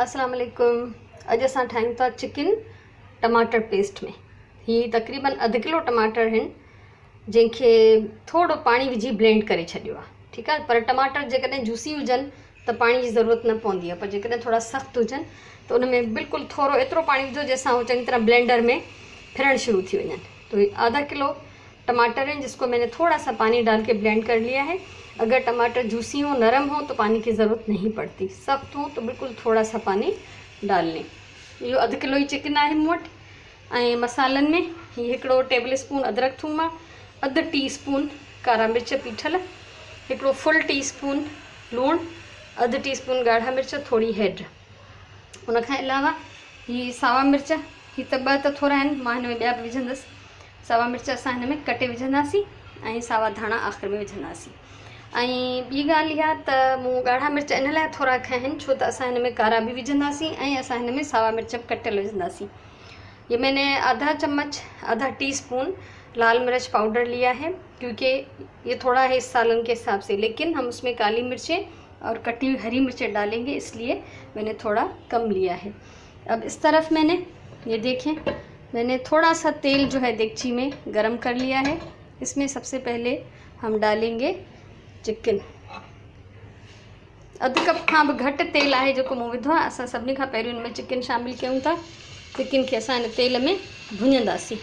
अस्सलाम वालेकुम। अॼु असां ठाहियूं था चिकन टमाटर पेस्ट में। ही तक़रीबन अधु किलो टमाटर आहिनि जंहिंखे थोरो पाणी विझी ब्लेंड करे छॾियो आहे। ठीकु आहे, पर टमाटर जेकॾहिं जूसी हुजनि त पाणी जी ज़रूरत न पवंदी आहे, पर जेकॾहिं थोरा सख़्तु हुजनि त उन में बिल्कुलु थोरो एतिरो पाणी विझो जंहिंसां उहो चङी तरह ब्लेंडर में फिरण शुरू थी वञनि। तो ये आधा किलो टमाटर हैं जिसको मैंने थोड़ा सा पानी डाल के ब्लेंड कर लिया है। अगर टमाटर जूसी हो, नरम हो तो पानी की ज़रूरत नहीं पड़ती, सख्त हो तो बिल्कुल थोड़ा सा पानी डाल लें। यो अधु किलो ही चिकन है मूं वटि। ऐं मसालनि में ही हिकिड़ो टेबल स्पून अदरक थूम, अधु टी स्पून कारा मिर्च पीठल, हिकिड़ो फुल टी स्पून लूणु, अधु टी स्पून ॻाढ़ा मिर्च, थोड़ी हैड। उन खां अलावा ही सावा मिर्च, ही त ॿ त थोरा आहिनि, मां हिन में ॿिया बि विझंदसि। सावा मिर्च असां हिन में कटे विझंदासीं ऐं सावा धाणा आख़िर में विझंदासीं। ऐं ॿी ॻाल्हि इहा त मूं ॻाढ़ा मिर्च इन लाइ थोरा खया आहिनि छो त असां हिन में कारा बि विझंदासीं ऐं असां हिन में सावा मिर्च कटियल विझंदासीं। ये मैंने आधा टी स्पून लाल मिर्च पाउडर लिया है क्योंकि ये थोड़ा है इस सालन के हिसाब से, लेकिन हम उसमें काली मिर्चें और कटी हुई हरी मिर्चें डालेंगे, इसलिए मैंने थोड़ा कम लिया है। अब इस तरफ मैंने ये देखें, मैंने थोड़ा सा तेल जो है देगची में गरम कर लिया है। इसमें सबसे पहले हम डालेंगे चिकन। अधु कप खां बि घटि तेल आहे जेको मूं विधो आहे। असां सभिनी खां पहिरियों हिन में चिकन शामिलु कयूं था। चिकन खे असां हिन तेल में भुञंदासीं।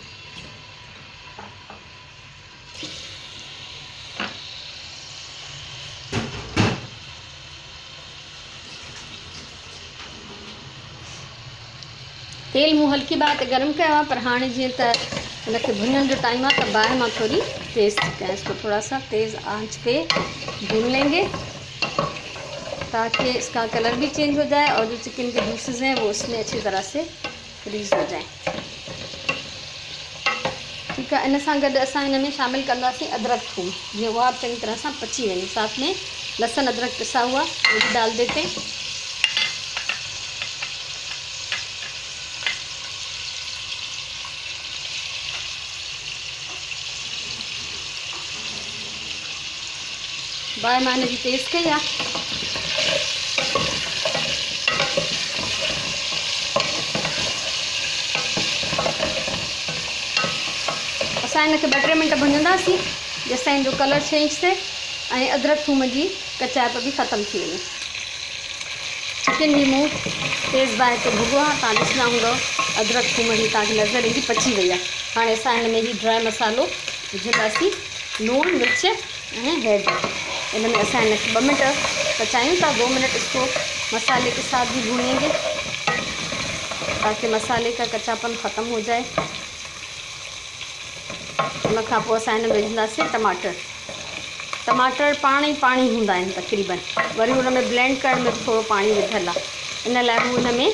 तेल मूं हल्की बात गरम किया हुआ, पर हाँ जीअं त हिनखे भुञण जो टाइम आहे त बाहि मां थोड़ी तेज़ थी कयां। इसको थोड़ा सा तेज़ आंच पे भून लेंगे ताकि इसका कलर भी चेंज हो जाए और जो चिकन के जूसेस हैं वो इसमें अच्छी तरह से फ्रीज़ हो जाए। ठीक है, इन सां गॾु असां हिन में शामिलु कंदासीं अदरक थूम, जीअं उहा चङी तरह सां पची वञे। साथ में लहसुन अदरक पिसा हुआ वो भी डाल देते हैं। बाहि मां हिनजी तेज़ कई आहे। असां हिनखे 2-3 मिंट भुञंदासीं जेसिताईं जो कलर चेंज थिए ऐं अदरक थूम जी कचाइप भी ख़त्म थी वञे। चिकन भी मूं तेज़ बाहि ते भुॻो आहे, तव्हां ॾिसंदा हूंदव अदरक थूम जी तव्हांखे नज़र ईंदी पची वई आहे। हाणे असां हिन में ही ड्राई मसालो विझंदासीं, लूणु मिर्च ऐं हैड। इन में असां हिनखे 2 मिनट पचायूं था। 2 मिनट इसको मसाले के साथ भी भूनेंगे ताकि मसाले का कच्चापन ख़त्म हो जाए। उन खां पोइ असां हिन में विझंदासीं टमाटर। टमाटर पाणी हूंदा आहिनि तक़रीबन, वरी हुन में ब्लेंड करण में थोरो पाणी विधल आहे। इन लाइ हू हिन में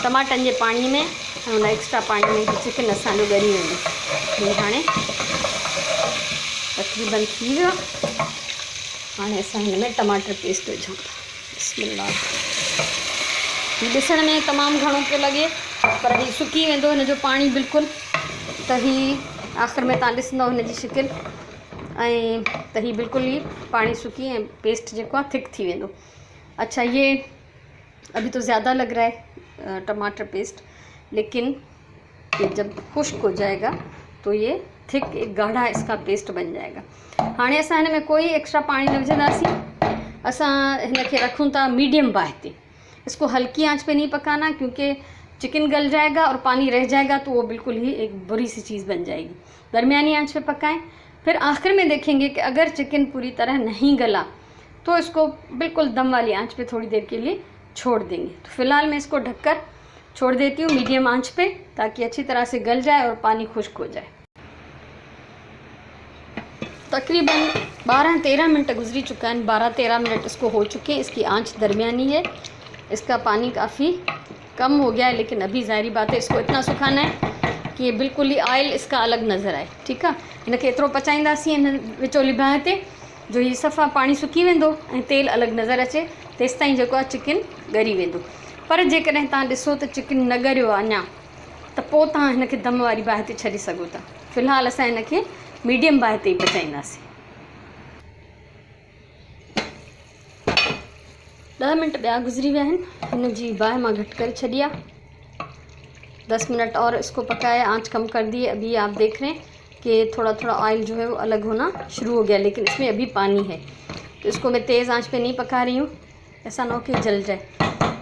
टमाटनि जे पाणी में ऐं हुन एक्स्ट्रा पाणी में चिकन असांजो ॻरी वेंदो। हाणे तक़रीबन थी वियो। हाणे असां हिन में टमाटर पेस्ट विझूं था। बिस्मिल्लाह। हीउ ॾिसण में तमामु घणो पियो लॻे, पर हीउ सुकी वेंदो हिन जो पाणी बिल्कुलु, त हीउ आख़िर में तव्हां ॾिसंदव हिन जी शिकिल ऐं त हीउ बिल्कुलु ई पाणी सुकी ऐं पेस्ट जेको आहे थिक थी वेंदो। अच्छा, ये अभी तो ज़्यादा लग रहा है टमाटर पेस्ट, लेकिन ये जब खुश्क हो जाएगा तो ये थिक एक गाढ़ा इसका पेस्ट बन जाएगा। हाणे असां हिन में कोई एक्स्ट्रा पानी न विझंदासीं। असां हिन खे रखूं था मीडियम बाहि ते। इसको हल्की आंच पे नहीं पकाना क्योंकि चिकन गल जाएगा और पानी रह जाएगा तो वो बिल्कुल ही एक बुरी सी चीज़ बन जाएगी। दरमियानी आंच पे पकाएं। फिर आखिर में देखेंगे कि अगर चिकन पूरी तरह नहीं गला तो इसको बिल्कुल दम वाली आंच पे थोड़ी देर के लिए छोड़ देंगे। तो फ़िलहाल मैं इसको ढककर छोड़ देती हूँ मीडियम आंच पे ताकि अच्छी तरह से गल जाए और पानी खुश्क हो जाए। तकरीबन 12-13 मिनट गुजरी चुका है। 12-13 मिनट इसको हो चुके हैं। इसकी आंच दरमियानी है। इसका पानी काफ़ी कम हो गया है, लेकिन अभी ज़ाहिरी बात है इसको इतना सुखाना है कि ये बिल्कुल ही ऑयल इसका अलग नज़र आए। ठीक है, इनके एतिरो पचाईंदासीं हिन विचोली बाहि ते जो ही सफ़ा पानी सुकी वेंदो ऐं तेल अलॻि नज़र अचे, तेसिताईं जेको आहे चिकन ॻरी वेंदो। पर जेकॾहिं तव्हां ॾिसो त चिकन न ॻरियो आहे अञा, त पोइ तव्हां हिनखे दम वारी बाहि ते छॾे सघो था। फ़िलहाल असां हिनखे मीडियम बाहि ते ई पचाईंदासीं। 10 मिनट ॿिया गुज़री विया आहिनि। हिन जी बाहि मां घटि करे छॾी आहे। 10 मिनट और इसको पकाया, आंच कम कर दी है। अभी आप देख रहे हैं कि थोड़ा थोड़ा ऑयल जो है वो अलग होना शुरू हो गया, लेकिन इसमें अभी पानी है, तो इसको मैं तेज़ आंच पे नहीं पका रही हूँ, ऐसा ना हो कि जल जाए।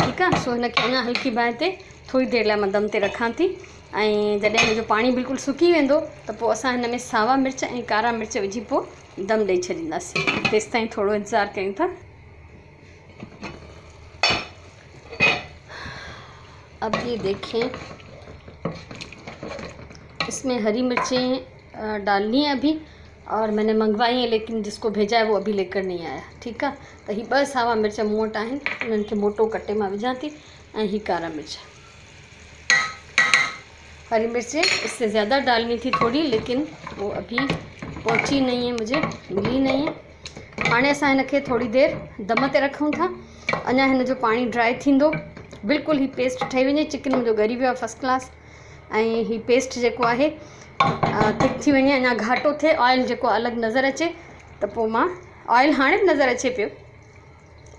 ठीक है। सो हिनखे अञा हल्की बाहि ते थोड़ी देर लाइ मां दम ते रखां थी, ऐं जॾहिं हिन जो पाणी बिल्कुलु सुकी वेंदो त पोइ असां हिन में सावा मिर्च ऐं कारा मिर्च विझी पोइ दम ॾेई छॾींदासीं। तेसि ताईं थोरो इंतज़ारु कयूं था। अब ये देखें, इसमें हरी मिर्चें डालनी है अभी, और मैंने मंगवाई है, लेकिन जिसको भेजा है वो अभी लेकर नहीं आया। ठीक है। तो ही 2 सावा मिर्च मूं वटि आहिनि, उन्हनि खे मोटो कटे मां विझां थी, ऐं ही कारा मिर्च। हरी मिर्चें इससे ज़्यादा डालनी थी थोड़ी, लेकिन वो अभी पहुंची नहीं है, मुझे मिली नहीं है। हाणे असां हिनखे थोड़ी देर दम ते रखूं था, अञा हिन जो पाणी ड्राई थींदो, बिल्कुलु ही पेस्ट ठही वञे। चिकन मुंहिंजो ॻरी वियो आहे फर्स्ट क्लास, ऐं ही पेस्ट जेको आहे थिक थी वञे, अञा घाटो थिए, ऑयल जेको अलॻि नज़र अचे, त पोइ मां ऑयल हाणे बि नज़र अचे पियो,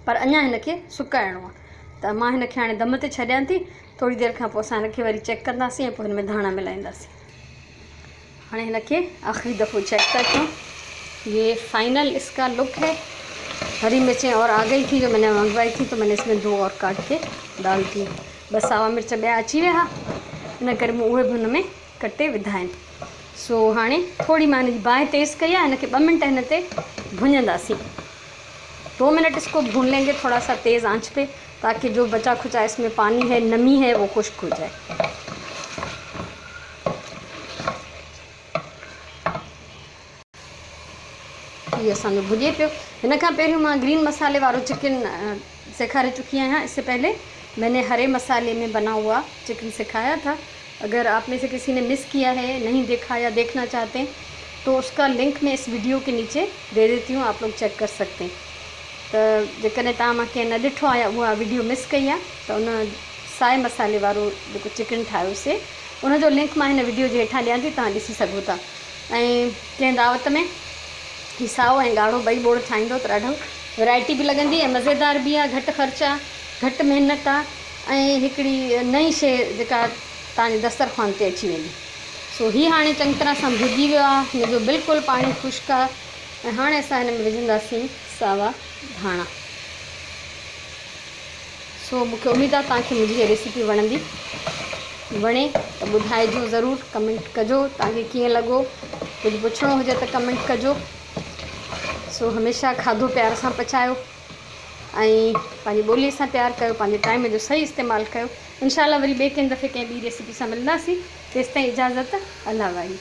पर अञा हिनखे सुकाइणो आहे, त मां हिनखे हाणे दम ते छॾियां थी। थोड़ी देर खां पोइ असां हिनखे वरी चेक कंदासीं ऐं पोइ हिन में धाणा मिलाईंदासीं। हाणे हिनखे आख़िरी दफ़ो चेक था कयूं। ये फाइनल इसका लुक है। हरी मिर्चें और आ गई थी जो मैंने मंगवाई थी, तो मैंने इसमें 2 और काट के डाल दी। बस सावा मिर्च ॿिया अची विया, इन करे मूं उहे बि हुन में कटे विधा आहिनि। सो हाणे थोड़ी मां हिन जी बाहि तेज़ कई आहे, हिनखे 2 मिनट हिन ते भुञंदासीं। 2 मिनट इसको भून लेंगे थोड़ा सा तेज़ आंच पे, ताकि जो बचा खुचा इसमें पानी है, नमी है, वो खुश्क हो जाए। ये असांजो भुॼे पियो। हिन खां पहिरियों मां ग्रीन मसाले वारो चिकन सेखारे चुकी आहियां। इससे पहले मैंने हरे मसाले में बना हुआ चिकन सिखाया था। अगर आप में से किसी ने मिस किया है, नहीं देखा या देखना चाहते हैं, तो उसका लिंक मैं इस वीडियो के नीचे दे देती हूँ, आप लोग चेक कर सकते हैं। तो जेकॾहिं तव्हां मूंखे न ॾिठो आहे या उहा वीडियो मिस कई आहे, त उन साए मसाले वारो जेको चिकन ठाहियोसीं, उनजो लिंक मां हिन वीडियो जे हेठां ॾियां थी, तव्हां ॾिसी सघो था। ऐं कंहिं दावत में ही साओ ऐं ॻाढ़ो ॿई ॿोड़ ठाहींदो त ॾाढो वैरायटी बि लॻंदी ऐं मज़ेदार बि आहे। घटि ख़र्च आहे, घटि महिनत आहे, ऐं हिकिड़ी नई शइ जेका तव्हांजे दस्तरख़्वान ते अची वेंदी। सो ही हाणे चङी तरह सां भुॼी वियो आहे, हिनजो बिल्कुलु पाणी खुश्क आहे, ऐं हाणे असां हिन में विझंदासीं सावा धाणा। सो मूंखे उमेदु आहे तव्हांखे मुंहिंजी हीअ रेसिपी वणंदी। वणे त ॿुधाइजो ज़रूरु, कमेंट कजो तव्हांखे कीअं लॻो। कुझु पुछिणो हुजे त कमेंट कजो। सो हमेशह खाधो प्यार सां पचायो ऐं पंहिंजी ॿोलीअ सां प्यार कयो, पंहिंजे टाइम जो सही इस्तेमालु कयो। इंशाल्लाह वरी ॿिए कंहिं दफ़े कंहिं ॿी रेसिपी सां मिलंदासीं। तेसिताईं इजाज़त, अल्लाह वारी।